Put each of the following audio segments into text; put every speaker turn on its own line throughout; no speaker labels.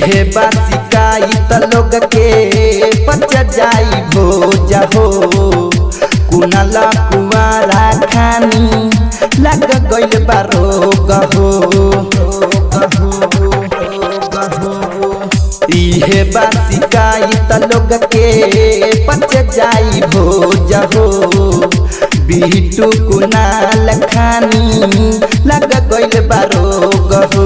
इहे बासिकाई त लोग के पच जाई भोज हो कुनाला कुआरा खानी लग गइल बा रोग हो इहे बासिकाई त लोग के पच जाई भोज हो बिटू कुनाल खानी लग गइल बा रोग हो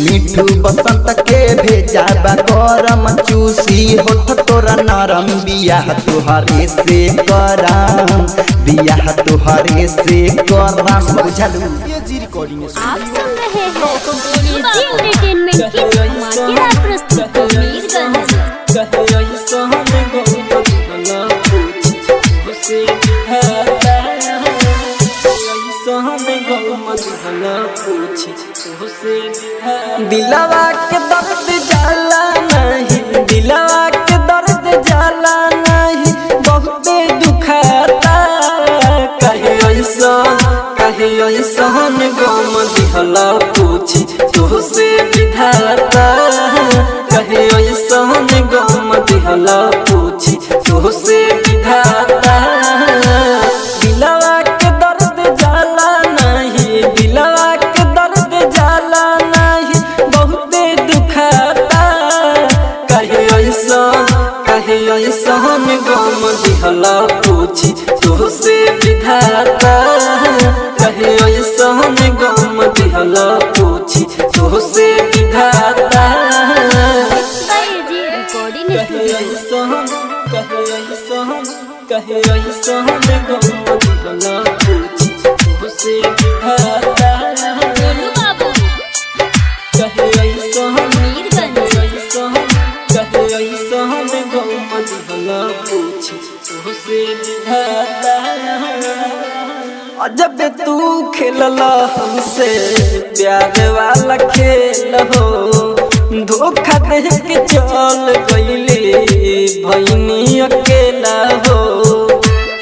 मिठू बसंत के भेजा बा गरम चूसी होठ तोरा नरम बियाह तुहरे से करम बियाह तुहरे से करम बुझलू।
आप सुन रहे हैं एजी एंटरटेनमेंट की धमाकेदार प्रस्तुति मीरगंज।
दिलवा के दर्द जाला नहीं दिलवा के दर्द जाला नहीं बहुते दुखाता कहे ऐसा गम दिहला पूछी तुहसे विधाता कहे ऐसा गम दिहला पूछी तुहसे विधाता दिलवा के दर्द जाला नहीं दिलवा के दर्द जाला नहीं बहुते दुखाता कहे ऐसा गम दिहला पूछी तुहसे विधाता कहे ऐसा गम दिहला पूछी तुहसे विधाता
एजी रिकॉर्डिंग स्टूडियो।
कहे ऐसा गम दिहला पूछी तुहसे विधाता
गोलू बाबू
कहे ऐसा
मीरगंज।
जब तू खेलला हमसे प्यार वाला खेल हो धोखा दे के चल गइले भइनी अकेला हो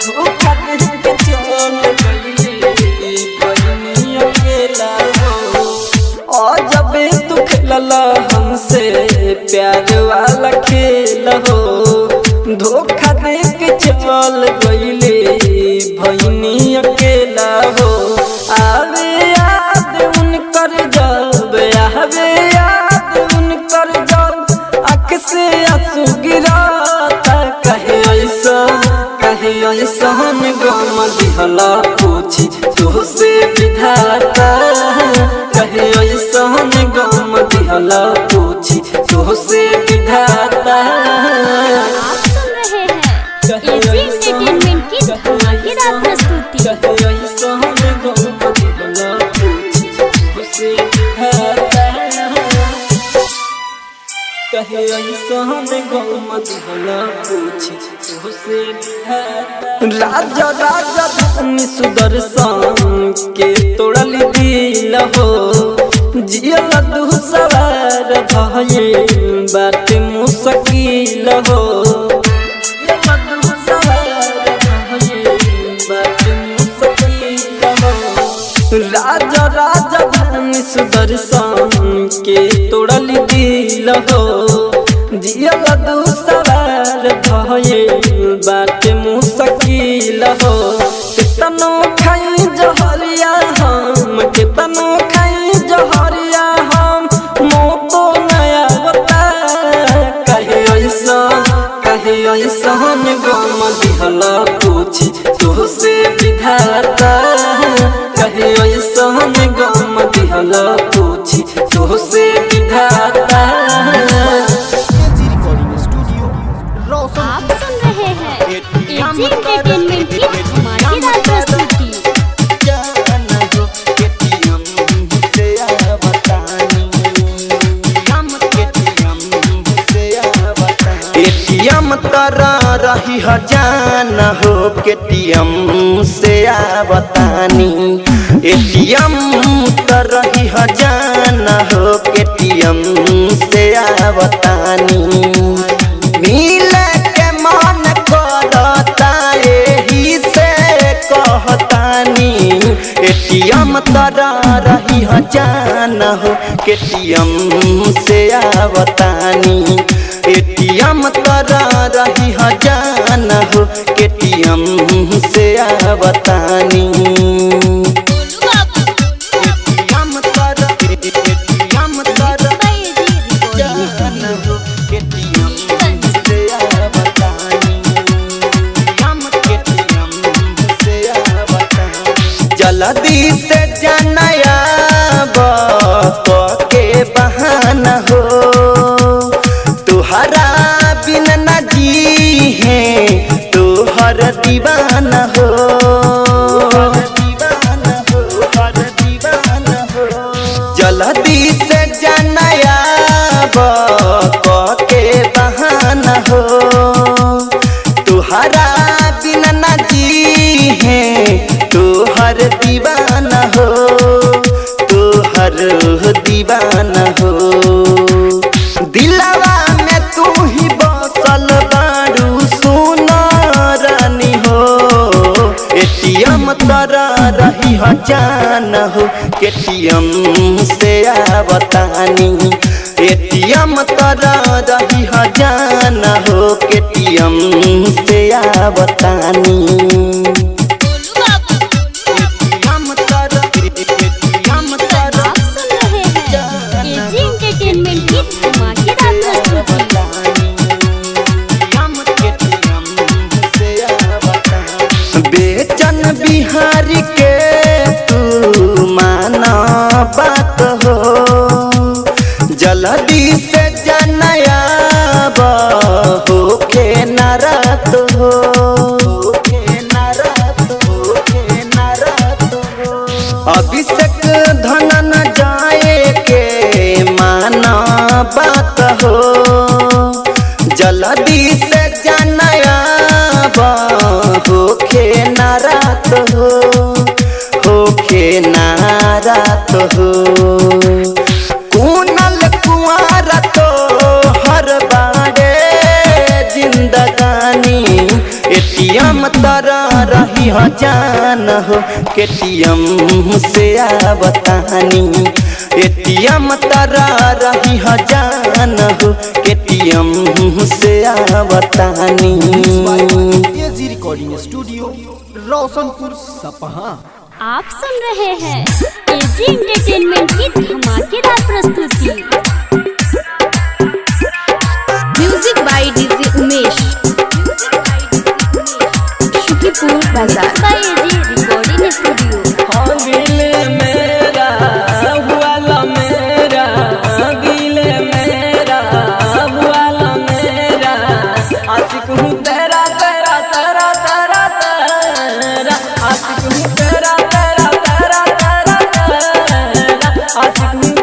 धोखा दे के चल गइले भइनी अकेला हो और जब तू खेलला हमसे प्यार वाला खेल हो धोखा दे के चल गइले भइनी अकेला हो आवे याद उनकर जब आवे याद उनकर जब आँख से आंसू गिराता कहे ऐसा गम दिहला पूछी तुहसे विधाता कहे ऐसा गम दिहला पूछी तुहसे विधाता।
आप सुन रहे हैं एजी एंटरटेनमेंट की धमाकेदार प्रस्तुति
राजा राजा धनी सुदर्शन के तोड़ल दिल हो जियल दू सवार भये बात मुश्किल हो राजा राजा धनी सुदर्शन के तोड़ल दिल हो जियल दू सवार भये बात मुश्किल हो कितनो खाई जहरिया हम कितनो खाई जहरिया हम मोतो नया बता कहे ऐसा गम दिहला पूछी तुहसे विधाता कहे ऐसा गम दिहला पूछी तुहसे विधाता।
आप सुन रहे हैं एजी एंटरटेनमेंट की धमाकेदार प्रस्तुति
एटीएम तरा रही हजान हो केटीएम से आवतानी एटीएम तर रही हजान हो केटीएम से आवतानी मिल के मन करता एही से कहतानी एटीएम तरा रही ह जान हो केटीएम से आवतानी एटीएम तोरा रही ह जान हो केटीएम से आवतानी एटीएम तोरा जान हो केटीएम से आवतानी केटीएम से आवतानी जल्दी से जानया के बहाना हो तुहरा बिन न जी है तुहर दीवाना हो जल्दी से जानया के बहाना हो तुहरा बिन न जी है तुहर दीवाना हो तुहर दीवाना हो दिलवा में तू ही बसल बारू सुना रानी हो एटीएम तोरा रही ह जान हो केटीएम से आवतानी एटीएम तोरा रही ह जान हो केटीएम से आवतानी
आप सुन रहे हैं एजी एंटरटेनमेंट की धमाकेदार प्रस्तुति।
बेचन बिहारी के तू माना बात हो जल्दी से जानया होके नारात हो अभिषेक धन न जाए के माना बात हो जल्दी से जानया होके नारात हो कुनल कुंवर तो हर बारे जिंदगानी एटीएम तोरा रही ह जान हो केटीएम से आवतानी एटीएम तोरा रही ह जान हो केटीएम से आवतानी
एजी रिकॉर्डिंग स्टूडियो रोशनपुर सपहा।
आप सुन रहे हैं एजी एंटरटेनमेंट की धमाकेदार प्रस्तुति।
Music by DJ Umesh Shukipur बाजार।
AG recording studio.
दिल मेरा हुआ मेरा दिल मेरा हुआ मेरा आशिक हूँ तेरा तेरा तेरा तेरा तेरा आशिक हूँ तेरा तेरा तेरा तेरा तेरा आशिक हूँ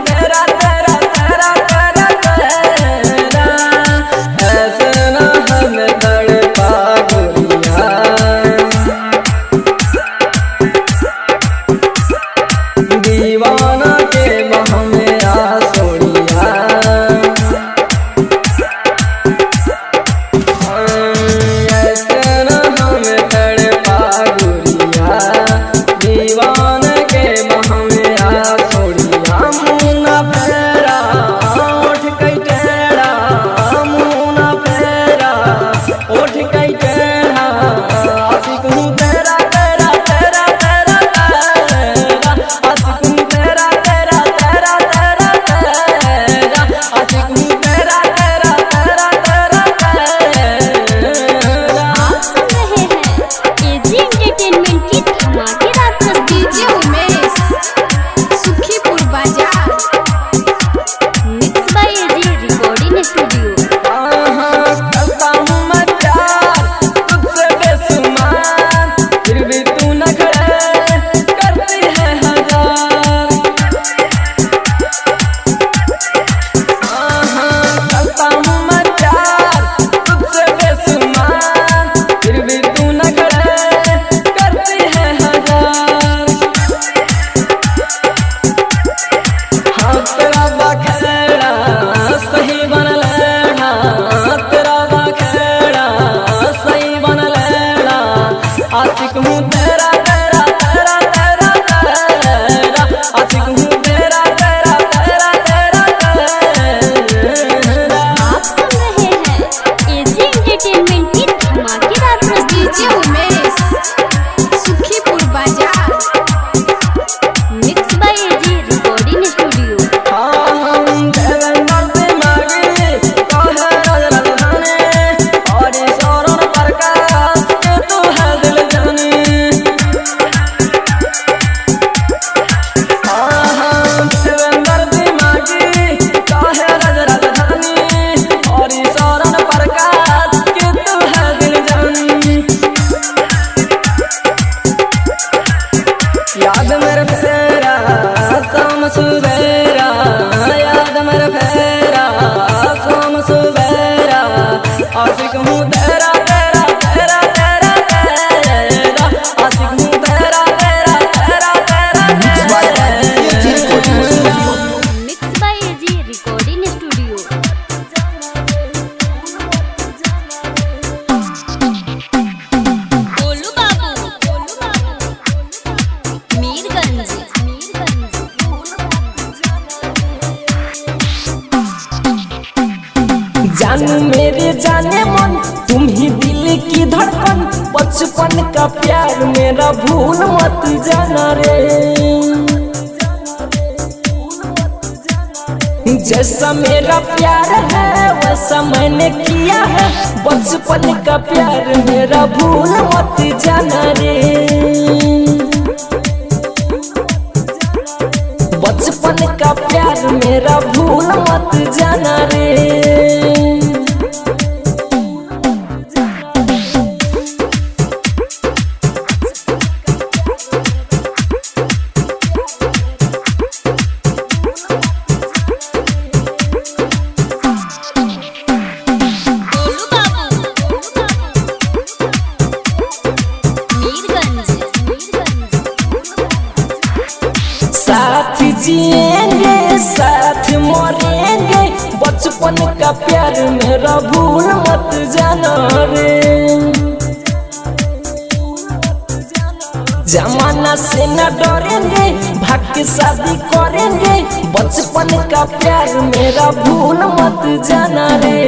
जानू मेरे जाने मन तुम ही दिल की धड़कन, बचपन का प्यार मेरा भूल मत जाना रे। जैसा मेरा प्यार है वैसा मैंने किया है, बचपन का प्यार मेरा भूल मत जाना रे। बचपन का प्यार मेरा भूल मत जाना रे। साथ जिएंगे साथ मरेंगे, बचपन का प्यार मेरा भूल मत जाना रे। जमाना से न डरेंगे भाग के शादी करेंगे, बचपन का प्यार मेरा भूल मत जाना रे।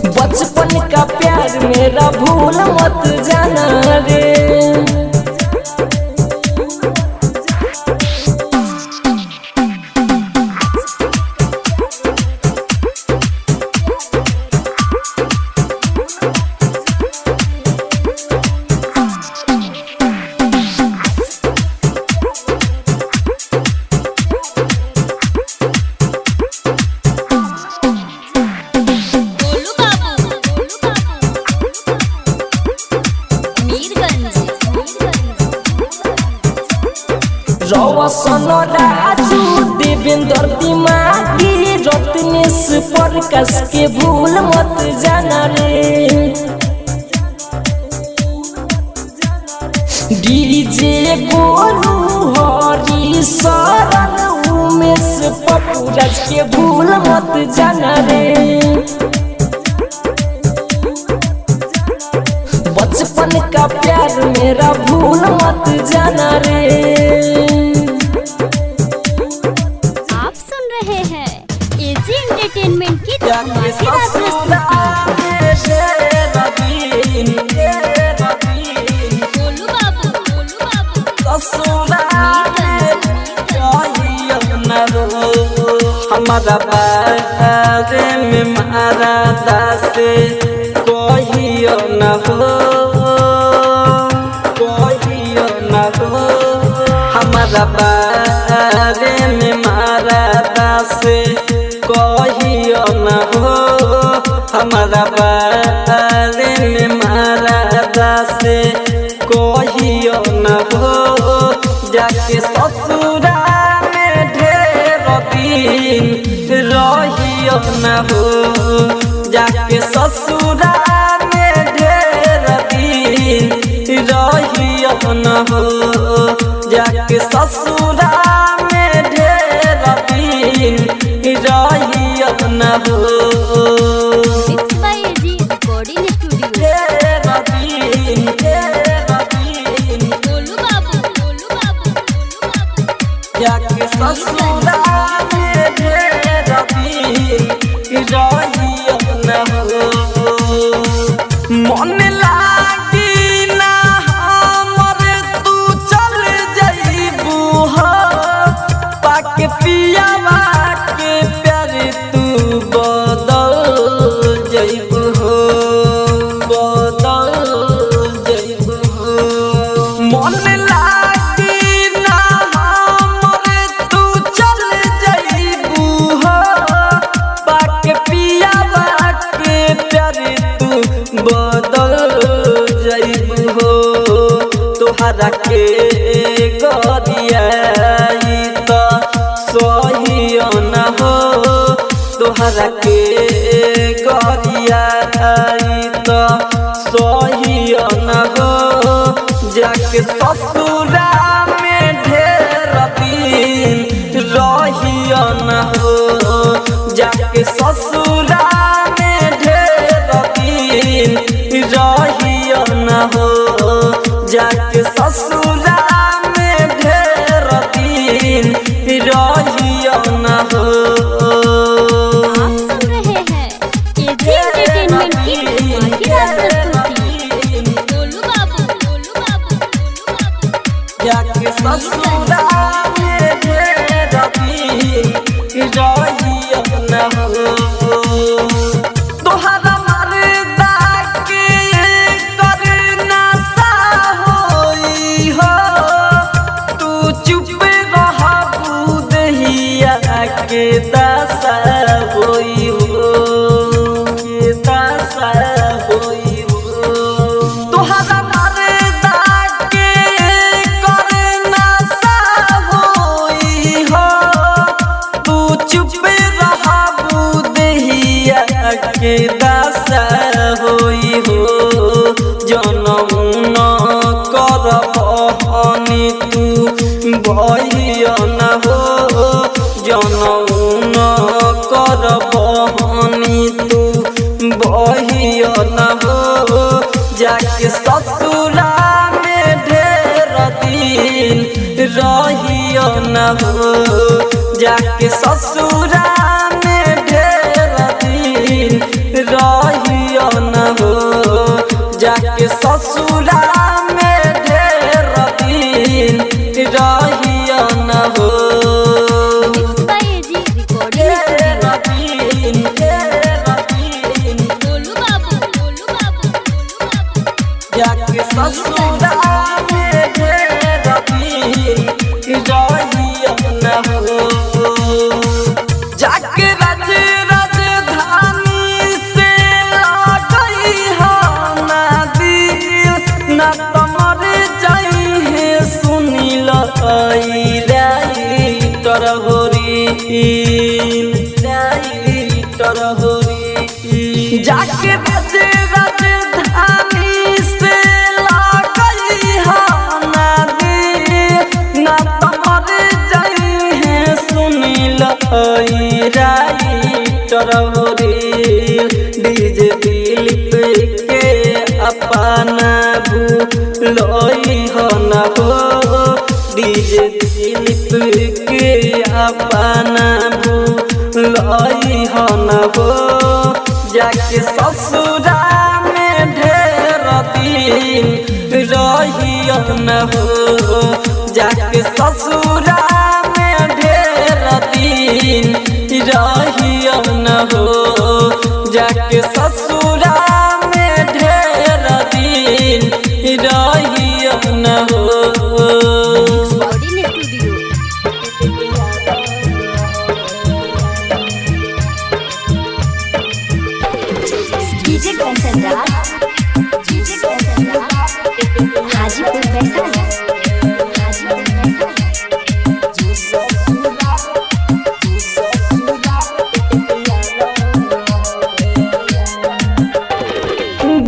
बचपन का प्यार मेरा भूल मत जाना रे। रौशन राजू देवेंद्र दिमागी, रत्नेश प्रकाश के भूल मत जाना रे। डीजे गोलू हरी शरण उमेश पपुराज के भूल मत जाना रे। बचपन का प्यार मेरा भूल मत जाना रे।
आप सुन रहे हैं एजी एंटरटेनमेंट की धमाकेदार प्रस्तुति। गोलू बाबू
हमारा बारे में मारा दासे कहियो न हो, कहियो न हो। हमारा बारे में मारा दासे कहियो न हो, हमारा बारे में मारा दासे कहियो न हो। जाके ससुरा में ढेर दिन रहियो न हो, जाके ससुरा में ढेर दिन रहियो न हो। जाके ससुरा में ढेर दिन रहियो न हो।
Mix by AG recording studio.
ढेर दिन
गोलू बाबू
जाके ससुरा में ढेर दिन रहियो न हो। मन लागी ना हमर तू चल जइबू हो, पाके पियावा के प्यार तू बदल जइबू हो, बदल जइबू हो। मन लागी ना हमर तू चल जइबू हो, पाके पियावा के प्यार तू बदल जइबू हो। तोहरा के गरियाई त सहियो न हो, तोहरा के गरियाई त सहियो न हो। जाके ससुरा में ढेर दिन रहियो न हो, जाके ससुरा में ढेर दिन रहियो न हो। जाके ससुरा में ढेर दिन रहियो न हो। ससुरा में ढेर दिन रहियो न हो तोहरा मर्दा के करना सा होई हो तू चुप रहबू दहिया के दशा होई हो के दशा होई हो तोहरा मर्दा के करना सा होई हो तू चुप रहबू दहिया के दशा होई हो जनम न करबहनी तू भइयो न हो जनम न करबहनी तू भइयो न हो जाके ससुरा में ढेर दिन रहियो न हो जाके ससुरा में ढेर दिन रहियो न हो जाके ससुरा में ढेर दिन रहियो न हो
mix by AG recording studio Golu बाबू
जाके ससुरा में ढेर दिन रहियो न हो जाके राजधानी से लगई हो ना दिल ना तमर जाई है सुनिल राइटर होरी जाके राजधानी से लगई हो ना दिल ना तमर जाई है सुनिल राइटर होरी डीजे दिलीप के अपना भूलोई हो न हो डीजे दिलीप के अपना भूलोई हो न हो जाके ससुरा में ढेर दिन रहियो न हो जाके ससुरा में ढेर दिन रहियो न हो जाके ससुरा में ढेर दिन रहियो न हो
recording studio DJ concentrate Hajipur Vaishali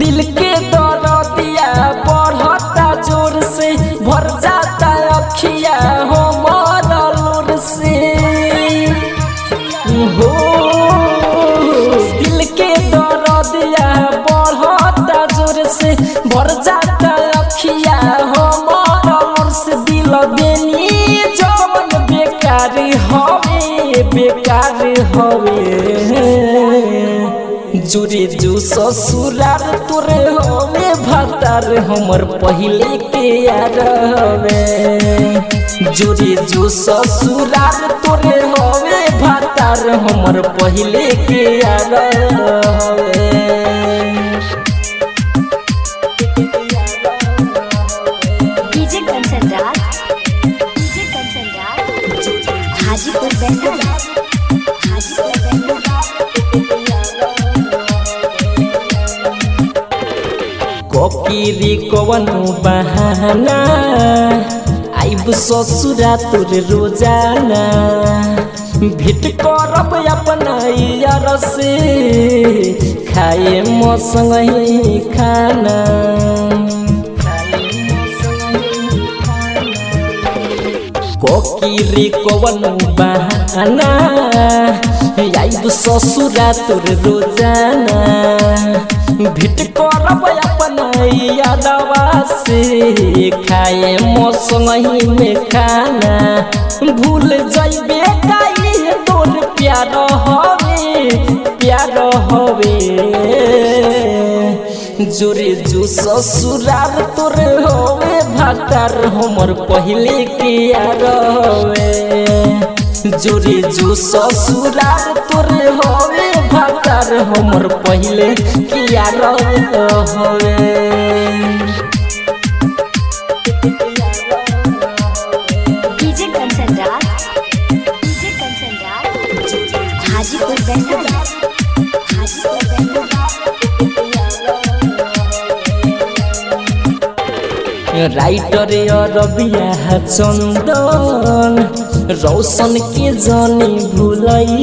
दिल के दर्दिया बढ़ता जोर से भर जाता अखिया हो मरलूर से हो दिल के दर्दिया बढ़ता जोर से भर जाता अखिया हो मरलूर से दिल बेनी जवन बेकार हवे जुरे जो ससुरार तोरे हवे भातार हमर पहिले के यार हवे जुरे जो ससुरार तोरे हवे भातार हमर पहिले के यार हवे
डीजे कंसंट्रेट हाजीपुर वैशाली
कोकिरी कवनो बहाना आइब ससुरा तोर रोजाना भेट करब अपना यार से खाए मौसम ही खाना कोकिरी कवनो बहाना आइब ससुरा तोर रोजाना भेट करब अपना यादवा से खाए मौसम ही में खाना भूल जाइबे काहे तोर प्यार हवे जोरे जो ससुरार तोरे होवे भातार हमर पहिले के यार होवे जोरे जो ससुरार तोरे होवे भातार हमर पहिले के यार होवे
डीजे कंचन राज हाजीपुर वैशाली
राइटर रबिया चंदन रौशन के जानी भूलई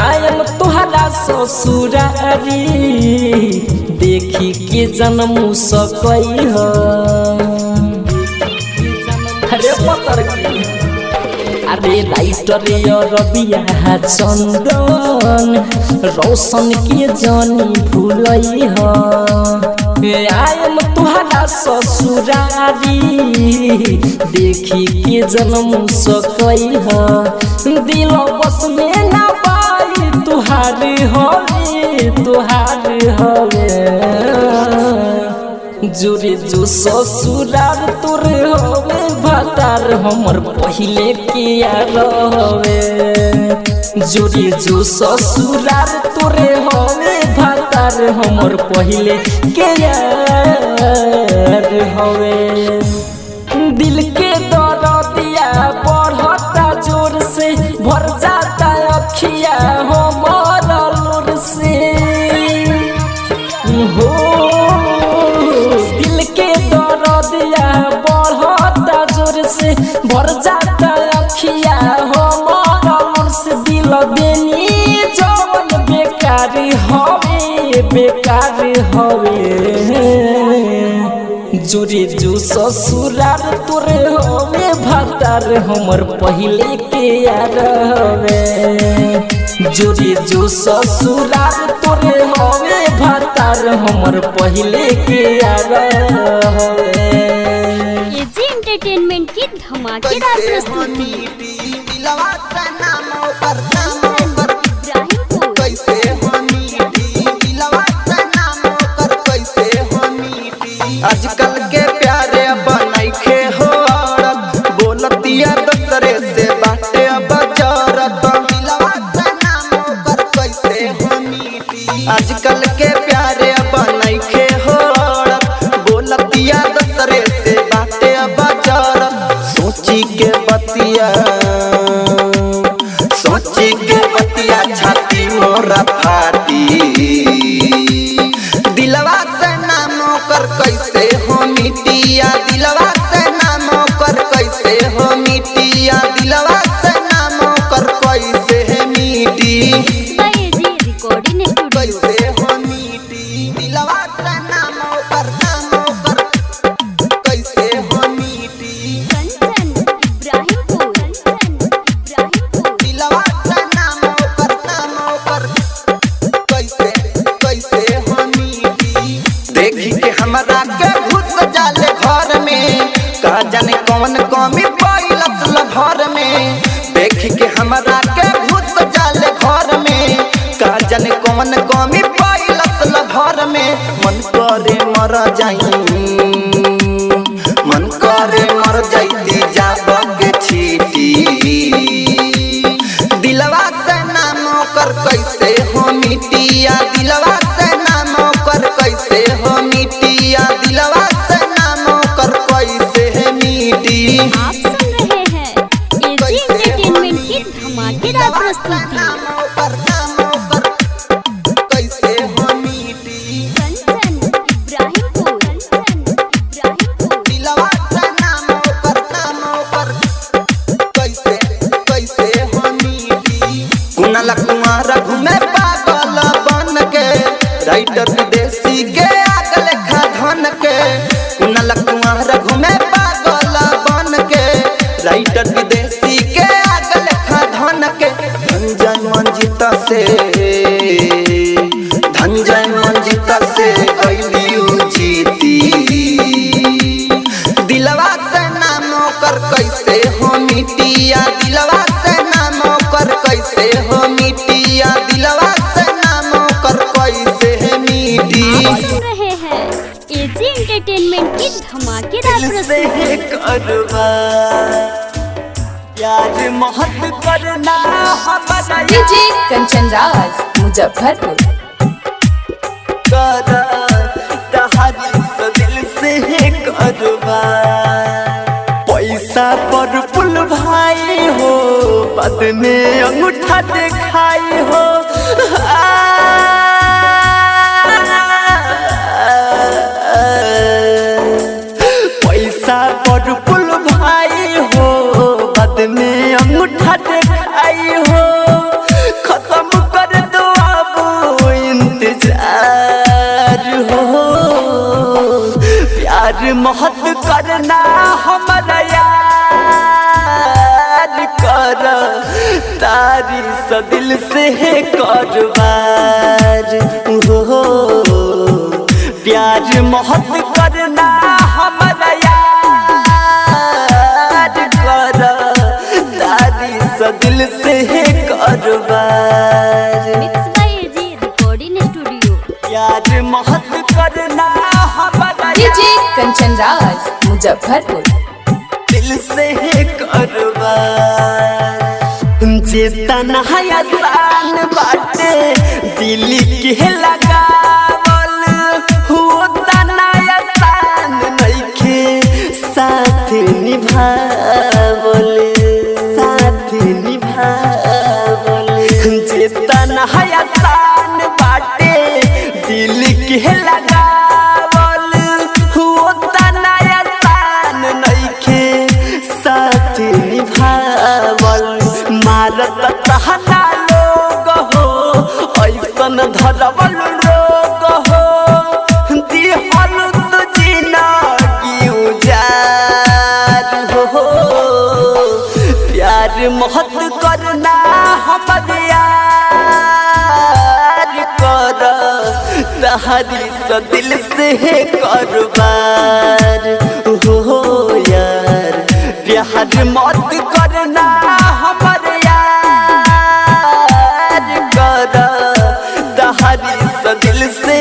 आयम तुहरा ससुरारी देखी के जन्म सकई अरे पतर अरे राइटर रबिया चंदन रौशन के जानी भूलई आयम तुहरा ससुरारी देखी के जन्म सकई दिल बस में ना पाई तुहारी हवे जोरे जो ससुरार तोरे होवे भातार हमर पहिले के यार होवे जोरे जो ससुरार तोरे होवे भातार हमर पहिले के यार होवे दिल के दर्दिया बढ़ता जोर से भर जाता अखिया हमर लोर से हो दिल के दर्दिया बढ़ता जोर से भर जाता अखिया हमर लोर से दिल देनी जवन बेकार हवे जोरे जो ससुरार तोरे होवे भातार हमर पहिले के यार हवे जोरे जो ससुरार तोरे होवे भातार हमर पहिले के यार हवे
एजी एंटरटेनमेंट की धमाकेदार प्रस्तुति
आजकल के प्यारे बनैखे हो औरत बोलतिया दूसरे से बाटे बजरत आजकल के प्यारे बनैखे हो औरत बोलतिया दूसरे से बाटे बजरत सोची के बतिया छाती मोरा फाटी दिलवा से नाम कर कैसे हो मिटिया दिलवा से नाम कर कैसे हो मिटिया दिलवा से नाम कर कैसे है मिटी
एजी रिकॉर्डिंग स्टूडियो
कैसे हो मिटी दिलवा से नाम कर कैसे हो मिटी
कंचन इब्राहिमपुर
दिलवा से नाम कर कैसे हो मिटी देखी के हमरा के घुस जाले घर में का जाने कौन कमी पैलस घर में देखी के हमरा के घुस जाले घर में का जाने कौन कमी पैलस घर में मन करे मर जाईती जाब के छीटी दिलवा से नाम कर कैसे हो मिटिया दिलवा से नाम कर कैसे हो मिटिया दिलवा से नाम कर कैसे है मिटी
आप सुन रहे हैं एजी एंटरटेनमेंट की धमाकेदार प्रस्तुति
कैसे हो मिटी
कंचन इब्राहिमपुर
दिलवा से नाम कर कैसे हो मिटी कुनाल कुंवर घूमे पागल बन के राइटर विदेशी के आग लेखा धन के कुनाल कुंवर घूमे पागल बन के राइटर विदेशी के आग लेखा धन के धनजय मंजिता से गइलियू जीती दिलवा से नाम कर कैसे हो मिटिया दिलवा से नाम कर कैसे हो मिटिया दिलवा से नाम कर कैसे है मिटी से
प्रस्तुति।
करवा प्यार मोहब्बत करना हमारा
डीजे कंचन राज मुजफ्फरपुर।
कर तहारी से दिल से करवा पैसा पर पुल भाई हो बाद में अंगूठा दिखाई हो पैसा पर पुल भाई हो बाद में अंगूठा दिखाई हो खत्म कर दो अब इंतजार हो प्यार मोहब्बत करना हमारा यार कर तारी सा दिल से करवार हो प्यार मोहब्बत करना हमारा यार कर तारी सा दिल से करवार
mix by AG recording studio.
प्यार मोहब्बत करना हमारा
डीजे कंचन राज मुजफ्फरपुर।
दिल से करवा चेतना आसान बाटे दिल के लगावल होता ना आसान नइखे साथ निभावल चेतना आसान बाटे दिल के लगावल होता ना आसान नइखे साथ निभावल मारत तहना लोग हो ऐसन धरवल रोग हो दिहल तो जीना की उजार हो प्यार मोहब्बत करना हमर यार कर तहरी सा दिल से करवार हो यार प्यार मत करना हमर यार कर तहरी सा दिल से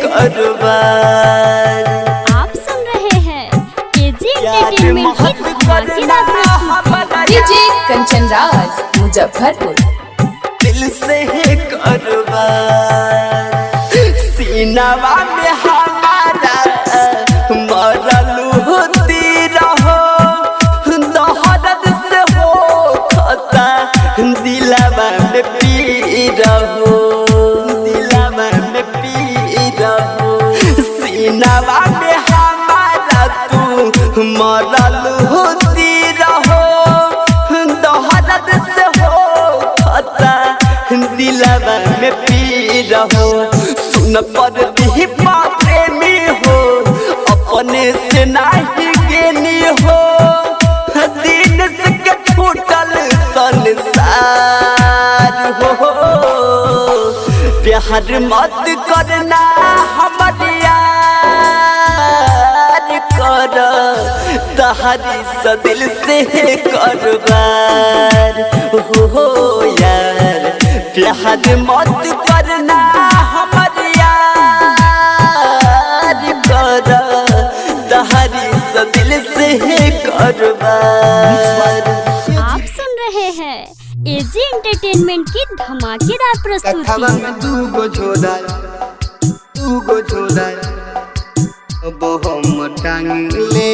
करवार
आप सुन रहे हैं एजी एंटरटेनमेंट की धमाकेदार प्रस्तुति।
डीजे कंचन राज मुजफ्फरपुर।
दिल से करवार सीनावा में हमारा मरलू होती रहो दहरद से हो खता दिलवा में पी रहो सीनावा में हमारा तू मरलू होती रहो दहरद से हो खता दिलवा में पी रहो सुन पर दीपा प्रेमी हो अपने से नहीं गेनी हो दिन से के छूटल संसार हो प्यार मत करना हमर यार कर तहरी सा दिल से करवार हो यार प्यार मत करना हमर यार कर तहरी सा दिल से करवार
आप सुन रहे हैं एजी एंटरटेनमेंट की धमाकेदार प्रस्तुति।
दूगो छोड़ा अब हम टांगले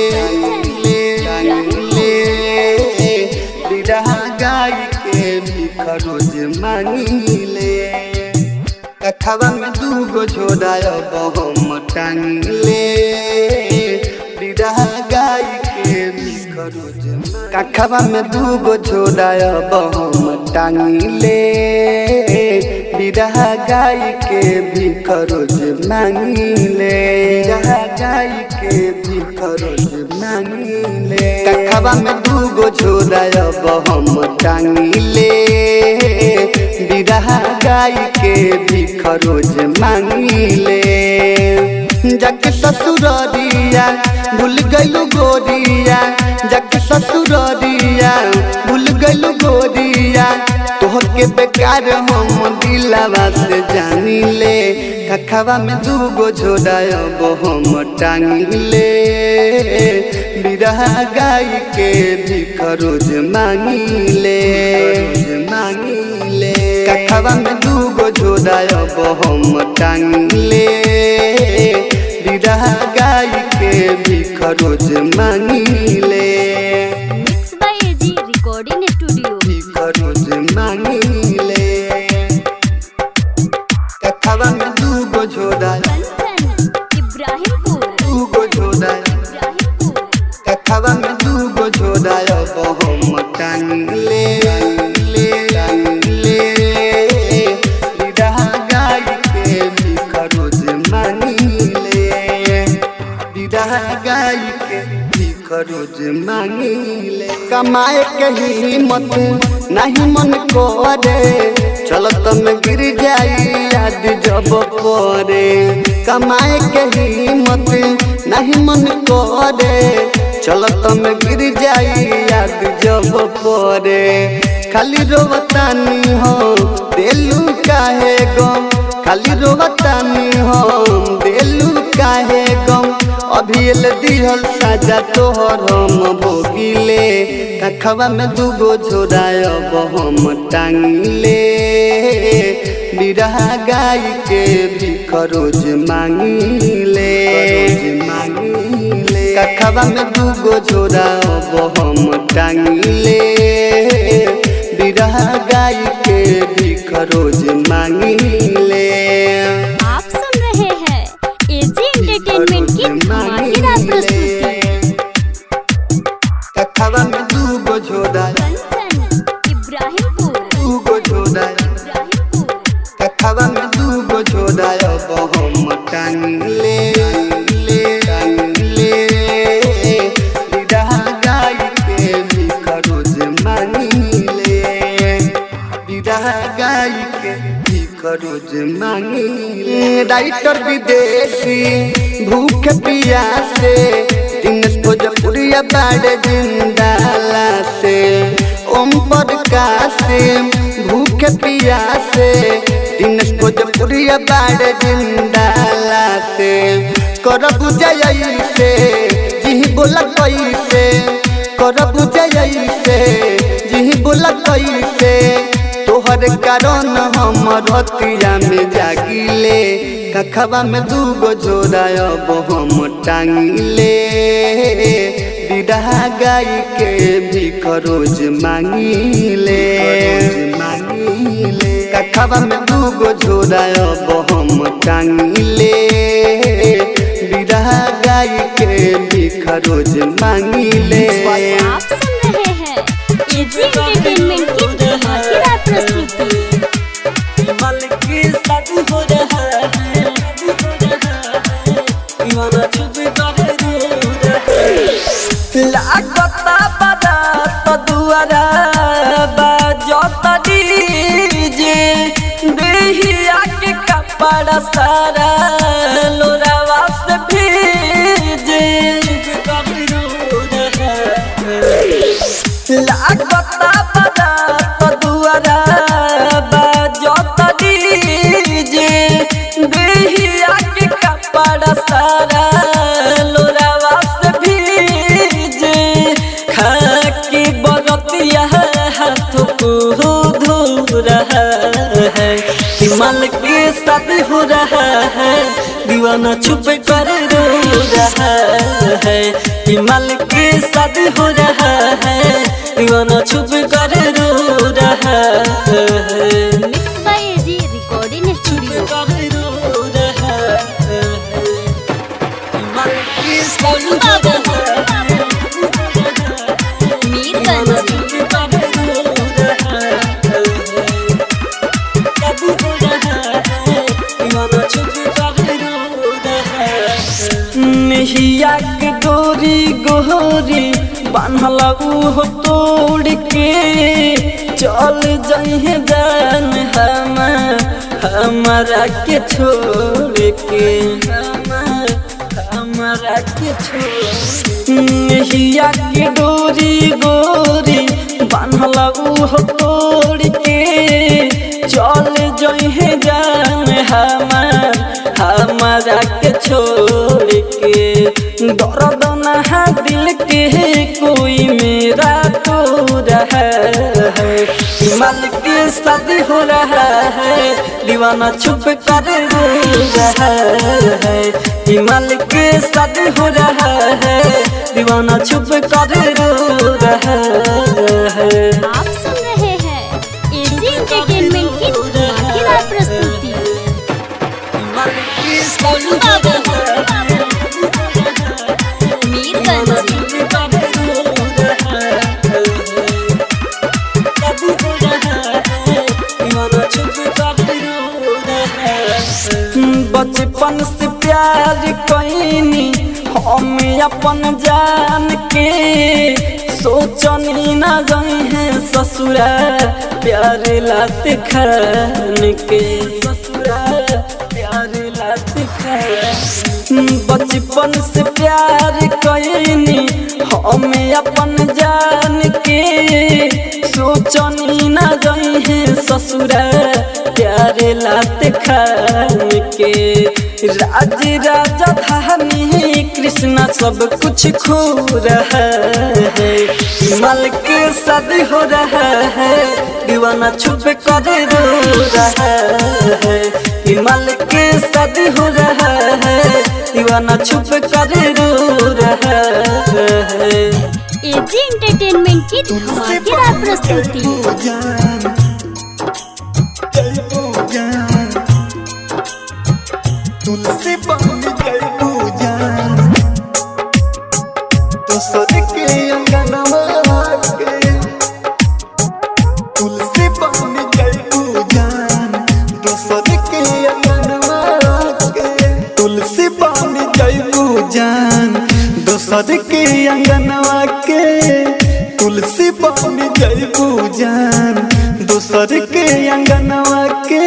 बिरहा गाय के भी खरोज मांगले कथवा में दूगो छोड़ा अब हम टांगले बिरहा गाय के भी खरोज कखवा में दूगो छोड़ा अब हम टांगले बिरहा गाय के भी खरोज मांगले गाय के भी खरोज मांगले कखवा में दूगो छोड़ा अब हम टांगले बिरहा गाय के भी खरोज मांगले जग ससुररिया भूल गइलू गोरिया जग ससुररिया भूल गइलू गोरिया तोहर के बेकार हम दिलवा से जानी ले कखवा में दूगो झोड़ा अब हम टांगी ले बिरहा गाय के भीख रोज मांगी ले कखवा में दूगो झोड़ा अब हम टांगी ले बिरहा गाय के भीख रोज मांगी ले
mix by AG recording studio.
भीख रोज मांगी ले कखवा में दूगो झोड़ा
कंचन इब्राहिमपुर
दूगो झोड़ा
इब्राहिमपुर
कखवा में दूगो झोड़ा अब हम टांगी ले बिरहा गाय के भीख रोज मांगी ले बिरहा गाय के भीख रोज मांगी ले कमाए के हिम्मत नहीं मन करे चलत में गिर जाई याद जब पड़े कमाए के हिम्मत नहीं मन करे चलत में गिर जाई याद जब पड़े खाली रोवतानी हो दिलू काहे गम खाली रोवतानी हो दिलू काहे गम अभी एल दिहल साजा तोहर हम भोगिले कखवा में दूगो झोड़ा अब हम टांगी ले बिरहा गाय के भीख रोज मांगी ले कखवा में दूगो झोड़ा अब हम टांगी ले बिरहा गाय के भीख रोज मांगी ले
आप सुन रहे हैं एजी एंटरटेनमेंट की धमाकेदार प्रस्तुति।
कखवा में दूगो झोड़ा
कंचन इब्राहिमपुर
दूगो झोड़ा
इब्राहिमपुर
कखवा में दूगो झोड़ा अब हम टांगी ले बिरहा गाय के भीख रोज मांगी ले बिरहा गाय के भीख रोज मांगी ले राइटर विदेशी भूख पियासे दिनेश भोजपुरिया बाड़े जिंदाला से ओम प्रकाश भूख पियासे दिनेश भोजपुरिया बाड़े जिंदाला से कर बुझाई से जी बोला कैसे कर बुझाई से जी बोला कैसे तोहर कारण हम रतिया में जागिले कखवा में दूगो झोड़ा अब हम टांगी ले बिरहा गाय के भीख रोज मांगी ले कखवा में दूगो झोड़ा अब हम टांगी ले बिरहा गाय के भीख रोज मांगी ले
आप सुन रहे हैं एजी एंटरटेनमेंट की धमाकेदार प्रस्तुति।
की शादी हो रहा है दीवाना चुप लागता बड़ा तो दुआरा बाजत डीजे देहिया के कपड़ा सारा लोरावा से भीजे लागता बड़ा तो दुआरा बाजत डीजे देहिया के कपड़ा सारा लोरावा से भीजे खाकी बरतिया हाथ को धो रहा है हिमाल के साथ हो रहा है दीवाना छुप कर रो रहा है हिमाल के साथ हो रहा है दीवाना छुप कर रो रहा है
mix by AG recording studio. Sonu बाबू मीरगंज
नहिया के डोरी गोरी बान्हल उहो तोड़ के चल जइहे जान हमारा के छोड़ के हमारा के छोड़ नहिया के डोरी गोरी बान्हल उहो तोड़ के हमरा के छोड़ के, दर्द ना है दिल के कोई मेरा तो रहा है। मालिक की शादी हो रहा है, दीवाना छुप कर रो रहा है। मालिक की शादी हो रहा है, दीवाना छुप कर रो रहा है।
आप सुन रहे हैं एजी एंटरटेनमेंट की धमाकेदार प्रस्तुति। गोलू बाबू, मीरगंज।
बचपन से प्यार कईनी हम अपन जान के, सोचनी ना जाई है ससुरा प्यार लात खान के, ससुरा प्यार लात खान। बचपन से प्यार कईनी हम अपन जान के, सोचनी ना जाई है ससुरा प्यार लात खान के। राज राजधानी कृष्णा सब कुछ खो रहा है। माल के शादी हो रहा है, दीवाना छुप कर रो रहा है। माल के शादी हो रहा है, दीवाना छुप कर रो रहा है।
एजी एंटरटेनमेंट की धमाकेदार प्रस्तुति।
तुलसी बन गई पूजान, दोसर के अंगनवा के। तुलसी बन गई पूजान, दोसर के अंगनवा के। तुलसी बन गई पूजान, दोसर के अंगनवा के। तुलसी बन गई पूजान, दोसर के अंगनवा के।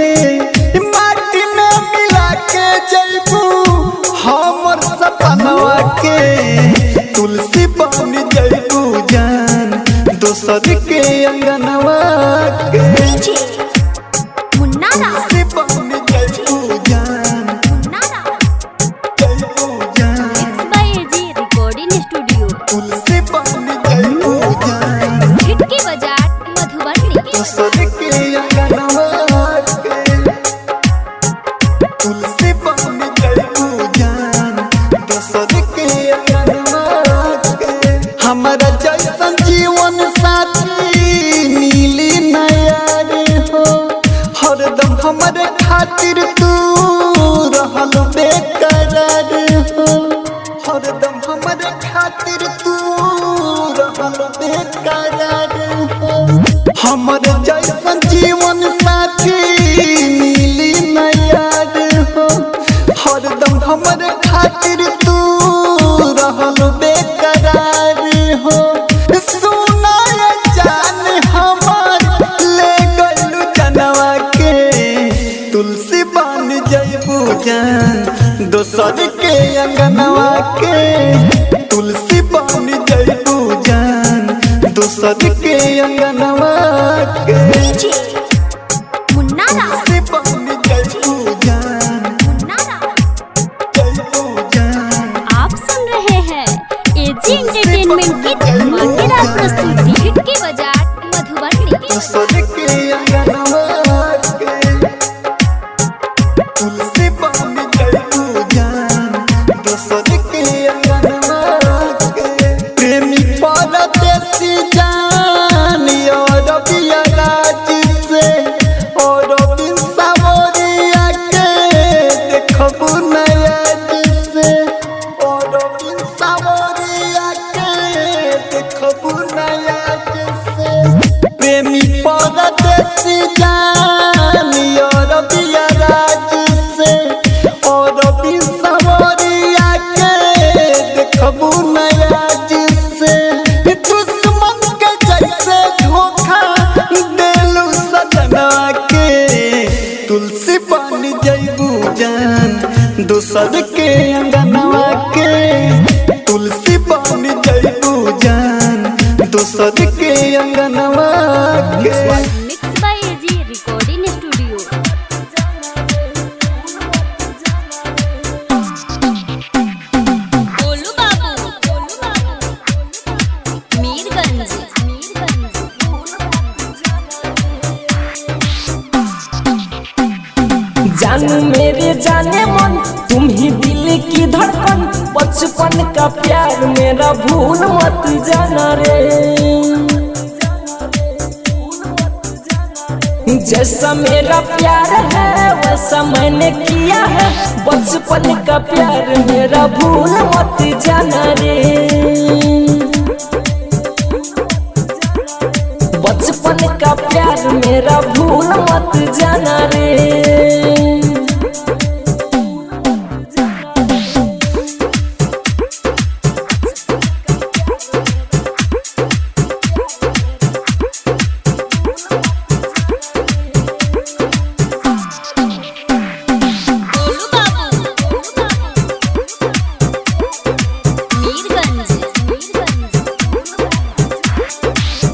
माटी में मिला के जैबू हमर सपनवा के। तुलसी बन जैबू जान, दोसर के अंगनवा के।
मुन्ना राव,
तुलसी बन जैबू जान,
मुन्ना राव।
जैबू जान।
Mix by AG recording studio.
तुलसी बन जैबू जान,
हिटकी बाजार मधुबनी।
दोसर के अंगनवा के। तुलसी बन जैबू जान, दोसर के अंगनवा के। हमारा जैसन जीवन साथी मिली नया रे हो, हरदम हमारे खातिर तू रहल बेकरार हो। हरदम हमारे खातिर तू रहल बेकरार हो। हमारे जैसन जीवन साथी मिली नया रे हो, हरदम हमारे खातिर तू रहल बेकरार हो। सुना ये जान हमार ले गइलू जनवा के। तुलसी बन जइबू जान, दोसर के अंगनवा के। तुलसी बन जइबू जान, दोसर के अंगनवा के।
मुन्ना राव,
तुलसी बन जइबू जान,
मुन्ना राव।
जइबू जान।
आप सुन रहे हैं एजी एंटरटेनमेंट की धमाकेदार प्रस्तुति। हिटकी बाजार मधुबनी।
दोसर के अंगनवा के। तुलसी बन जइबू जान, दोसर के अंगनवा के। प्रेमी परदेसी जान और बिया राज से, और बिन सावरिया के देखबू नया से। और बिन सावरिया के देखबू नया से। प्रेमी परदेसी जान और बिया राज से, और बिन सावरिया के देखबू नया से। दुश्मन के जैसे धोखा देलू सजना के। तुलसी बन जइबू जान, दोसर के अंगनवा के। तुलसी बन जइबू जान, दोसर के अंगनवा के।
Mix by AG recording studio.
जानू मेरे जाने मन तुम ही दिल की धड़कन, बचपन का प्यार मेरा भूल मत जाना रे। जैसा मेरा प्यार है वैसा मैंने किया है, बचपन का प्यार मेरा भूल मत जाना रे। बचपन का प्यार मेरा भूल मत जाना रे।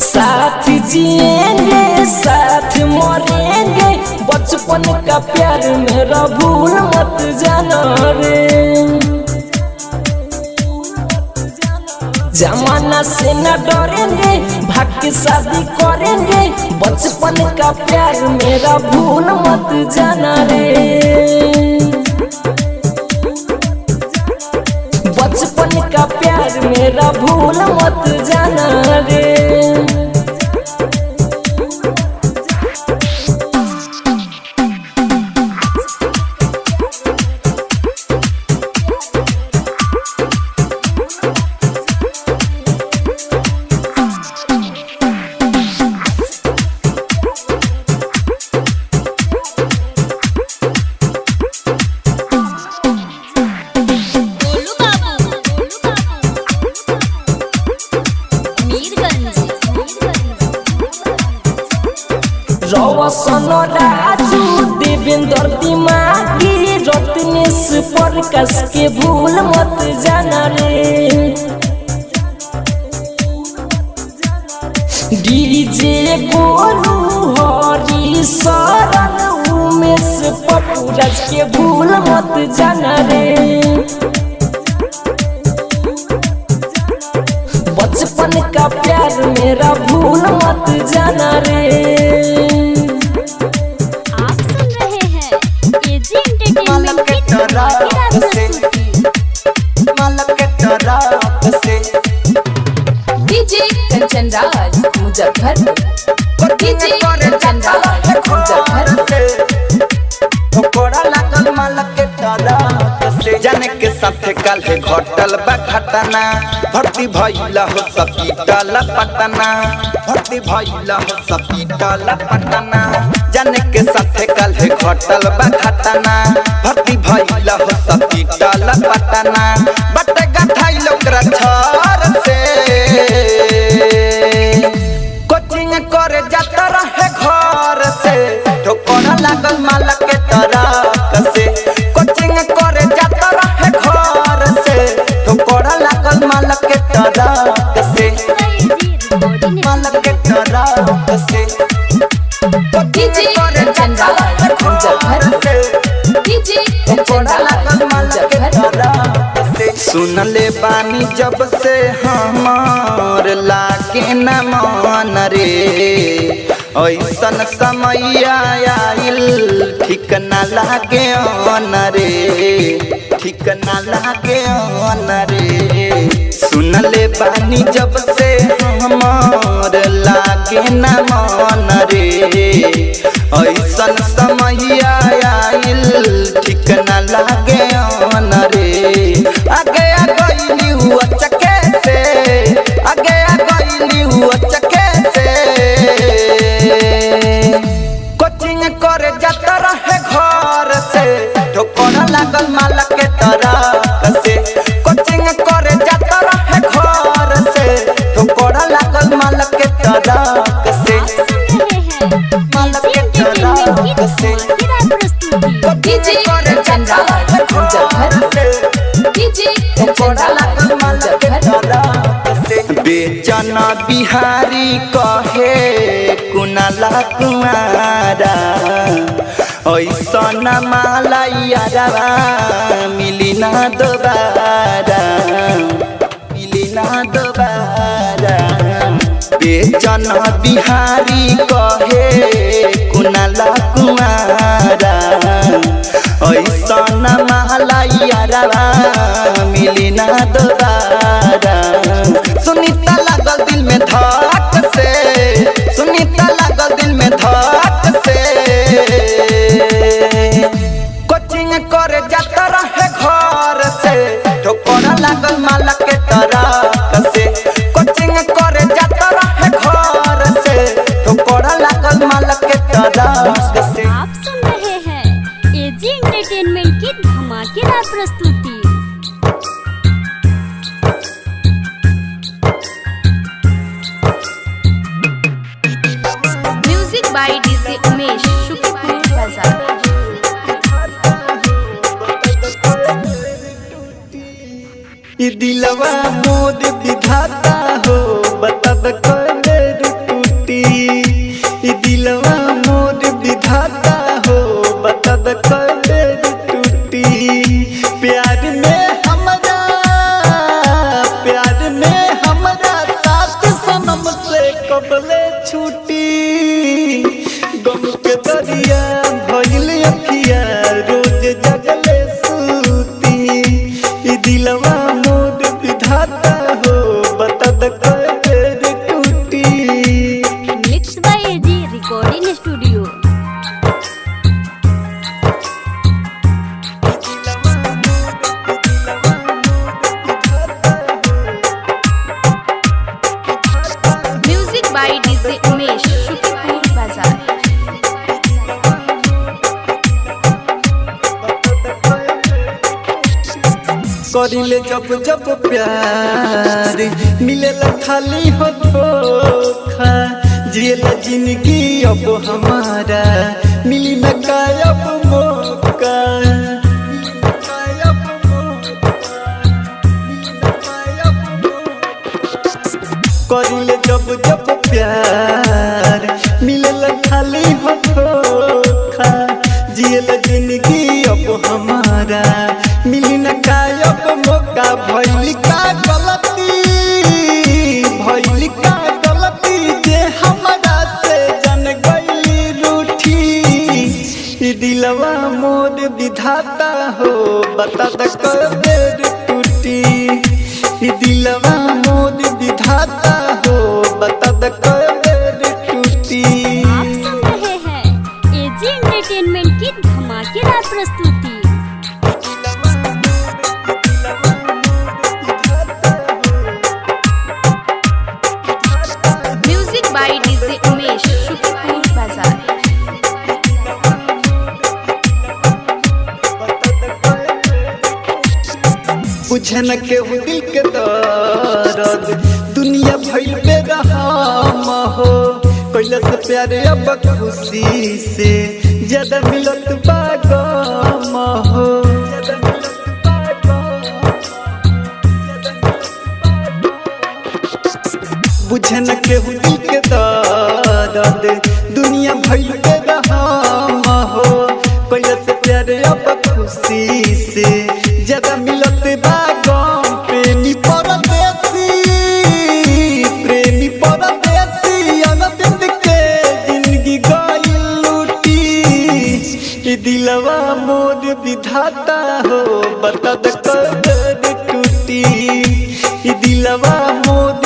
साथ जिएंगे साथ मरेंगे, बचपन का प्यार मेरा भूल मत जाना रे। जमाना से न डरेंगे भाग के शादी करेंगे, बचपन का प्यार मेरा भूल मत जाना रे। बचपन का प्यार मेरा भूल मत जाना रे। रौशन राजू देवेंद्र दिमागी, रत्नेश प्रकाश के भूल मत जाना रे। डीजे गोलू हरी शरण उमेश पपुराज के भूल मत जाना रे। बचपन का प्यार मेरा भूल मत जाना रे।
आप सुन रहे हैं एजी एंटरटेनमेंट की धमाकेदार प्रस्तुति।
डीजे कंचन राज मुजफ्फरपुर। डीजे कंचन राज मुजफ्फरपुर।
जाने के साथे कल घटल बा घटना, भर्ती भइला हो सपीटल पटना, भर्ती भइला हो सपीटल पटना। जाने के साथे कल घटल बा घटना, भर्ती भइला हो सपीटल पटना। बटे गठाई लोकरा छर से कोचिंग करे जाता रहे घर से, ठोकर लागल माला के तरफ से। कोचिंग करे जाता रहे घर से, ठोकर लागल माला के तरफ से, माला के तरफ से।
डीजे कंचन राज मुजफ्फरपुर। डीजे कंचन राज मुजफ्फरपुर।
सुन ले बानी जब से हमार लागे न मन रे, ऐसन समय आइल ठीक न लागे अन रे, ठीक न लागे अन रे। सुन ले बानी जब से हमार लागे न मन रे, ऐसन समय आइल ठीक न लागे अन रे। आगे आ गइली हुआ चके से, आगे आ गइली हुआ चके से। कोचिंग करे जाता रहे घर से, ठोकर लागल माला के तरफ से। कोचिंग करे जाता रहे घर से, ठोकर लागल माला के तरफ से, माला के तरफ से।
डीजे कंचन राज मुजफ्फरपुर। डीजे कंचन राज मुजफ्फरपुर।
बेचन बिहारी कहे कुनाला कुआरा, ऐसन माला यारा मिली ना दोबारा, मिली ना दोबारा। बेचन बिहारी कहे कुनाला कुआरा, प्यारवा मिली ना दोबारा। सुनीता लागल दिल में धक से, सुनीता लागल दिल में धक से। कोचिंग करे जाता रहे घर से, ठोकर लागल माला के तरफ से। कोचिंग करे जाता रहे घर से, ठोकर लागल माला के तरफ से।
आप सुन रहे हैं एजी एंटरटेनमेंट की धमाकेदार प्रस्तुति।
म्यूजिक बाय डीजे उमेश शुक्रिया बाजार।
ई दिलवा मोर विधाता हो बता द कदर टूटी। ई दिलवा मोर विधाता हो बता द कदर टूटी। प्यार में हमरा, प्यार में हमरा साथ सनम से कबले छूटी। गम के दरिया भइल अखिया रोज जगले सूती। ई दिलवा मोर विधाता हो बता द कदर टूटी।
Mix by AG recording studio.
Music by DJ Umesh शुक्रिया बाजार।
करिले जब जब प्यार मिलेला खाली हो धोखा। जिएला जिंदगी अब हमारा मिली न कायब मौका। करिले जब जब प्यार मिलेला खाली हो धोखा। जिएला जिंदगी अब हमारा मिली न कायब मौका। भइल का गलती, भइल का गलती जे हमरा से जन गइली रूठी। ई दिलवा मोर विधाता हो बता द कदर टूटी। ई दिलवा मोर विधाता हो बता द कदर टूटी।
आप सुन रहे हैं एजी एंटरटेनमेंट की धमाकेदार प्रस्तुति।
म्यूजिक बाय डीजे उमेश शुक्रिया बाजार।
बुझे न केहू दिल के दर्द दुनिया भइल बेरहम हो। कैला से प्यारे अब खुशी से ज्यादा मिलत बा गम हो। बुझे न केहू दिल के दर्द दुनिया भइल बेरहम हो। कैला से प्यारे अब खुशी से ज्यादा मिलत बा गम। प्रेमी परदेसी, प्रेमी परदेसी अनबिंद के जिंदगी गइल लूटी। ई दिलवा मोर विधाता हो बता द कदर टूटी। ई दिलवा मोर